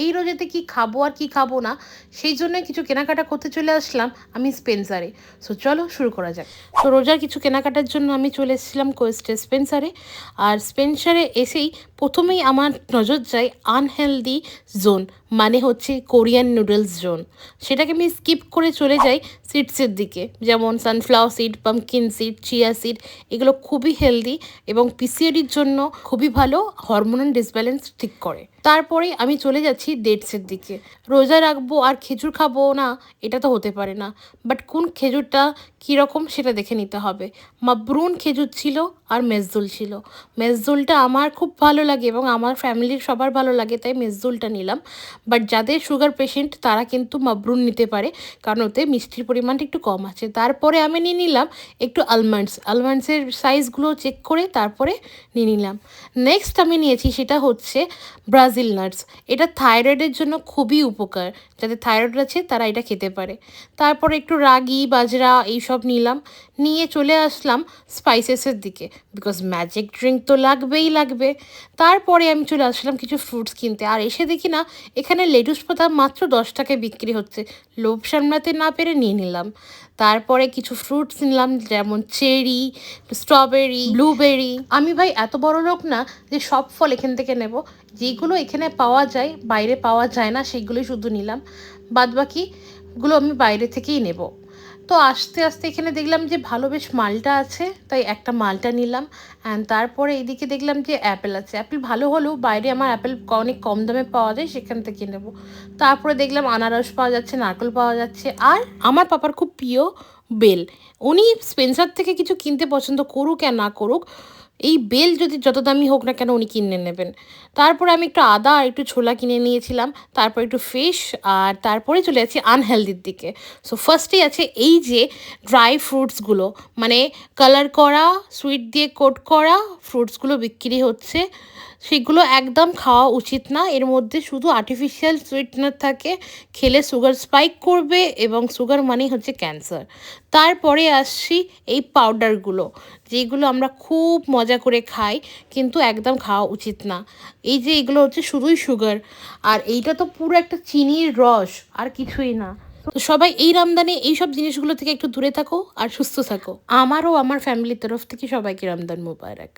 এই রোজাতে কি খাবো আর কি খাবো না সেই জন্য কিছু কেনাকাটা করতে চলে আসলাম আমি স্পেন্সারে। সো চলো শুরু করা যাক। তো রোজার কিছু কেনাকাটার জন্য আমি চলে এসেছিলাম কোয়েস্টে স্পেন্সারে। আর স্পেন্সারে এসেই প্রথমেই আমার নজর যায় আনহেলদি জোন, মানে হচ্ছে কোরিয়ান নুডলস জোন। সেটাকে আমি স্কিপ করে চলে যাই সিডসের দিকে, যেমন sunflower seed, pumpkin seed, chia seed. এগুলো খুবই হেলদি এবং পিসিওডির জন্য খুবই ভালো, হরমোনাল ডিসব্যালেন্স ঠিক করে। তারপরে আমি চলে যাচ্ছি ডেটসের দিকে। রোজা রাখবো আর খেজুর খাবো না, এটা তো হতে পারে না। বাট কোন খেজুরটা কীরকম সেটা দেখে নিতে হবে। মাবরুন খেজুর ছিল আর মেজদুল ছিল। মেজদুলটা আমার খুব ভালো লাগে এবং আমার ফ্যামিলির সবার ভালো লাগে, তাই মেজদুলটা নিলাম। বাট যাদের সুগার পেশেন্ট তারা কিন্তু মাবরুন নিতে পারে, কারণ ওতে মিষ্টির পরিমাণটা একটু কম আছে। তারপরে আমি নিয়ে নিলাম একটু আলমন্ডসের সাইজগুলো চেক করে তারপরে নিয়ে নিলাম। নেক্সট আমি নিয়েছি সেটা হচ্ছে ব্রাজিল নাটস। এটা থাইরয়েডের জন্য খুবই উপকার, যাদের থাইরয়েড আছে তারা এটা খেতে পারে। তারপরে একটু রাগি, বাজরা এইসব নিলাম, নিয়ে চলে আসলাম স্পাইসেসের দিকে, বিকজ ম্যাজিক ড্রিঙ্ক তো লাগবে। তারপরে আমি চলে আসলাম কিছু ফ্রুটস কিনতে, আর এসে দেখি না এখানে লেটুস পাতা মাত্র 10 টাকায় বিক্রি হচ্ছে। লোভ সামলাতে না পেরে নিয়ে নিলাম। তারপরে কিছু ফ্রুটস নিলাম, যেমন চেরি, স্ট্রবেরি, ব্লুবেরি। আমি ভাই এত বড় লোক না যে সব ফল এখান থেকে নেব। যেগুলো এখানে পাওয়া যায়, বাইরে পাওয়া যায় না, সেইগুলোই শুধু নিলাম। বাদবাকিগুলো আমি বাইরে থেকেই নেব। তো আস্তে আস্তে এখানে দেখলাম যে ভালো বেশ মালটা আছে, তাই একটা মালটা নিলাম। অ্যান্ড তারপরে এইদিকে দেখলাম যে অ্যাপেল আছে। অ্যাপেল ভালো হলেও বাইরে আমার অ্যাপেল অনেক কম দামে পাওয়া যায়, সেখান থেকে নেব। তারপরে দেখলাম আনারস পাওয়া যাচ্ছে, নারকেল পাওয়া যাচ্ছে, আর আমার পাপার খুব প্রিয় বেল। উনি স্পেন্সার থেকে কিছু কিনতে পছন্দ করুক আর না করুক, এই বেল যদি যত দামি হোক না কেন উনি কিনে নেবেন। তারপরে আমি একটু আদা আর একটু ছোলা কিনে নিয়েছিলাম, তারপর একটু ফিশ, আর তারপরে চলে যাচ্ছি আনহেলদির দিকে। সো ফার্স্টেই আছে এই যে ড্রাই ফ্রুটসগুলো, মানে কালার করা, সুইট দিয়ে কোট করা ফ্রুটসগুলো বিক্রি হচ্ছে। সেগুলো একদম খাওয়া উচিত না, এর মধ্যে শুধু আর্টিফিশিয়াল সুইটনার থাকে, খেলে সুগার স্পাইক করবে এবং সুগার মানেই হচ্ছে ক্যান্সার। তারপরে আসছি এই পাউডারগুলো, যেগুলো আমরা খুব মজা করে খাই কিন্তু একদম খাওয়া উচিত না। এই যে এগুলো হচ্ছে শুধুই সুগার, আর এইটা তো পুরো একটা চিনির রস, আর কিছুই না। তো সবাই এই রমজানে এইসব জিনিসগুলো থেকে একটু দূরে থাকো আর সুস্থ থাকো। আমারও আমার ফ্যামিলির তরফ থেকে সবাইকে রমজান মোবারক।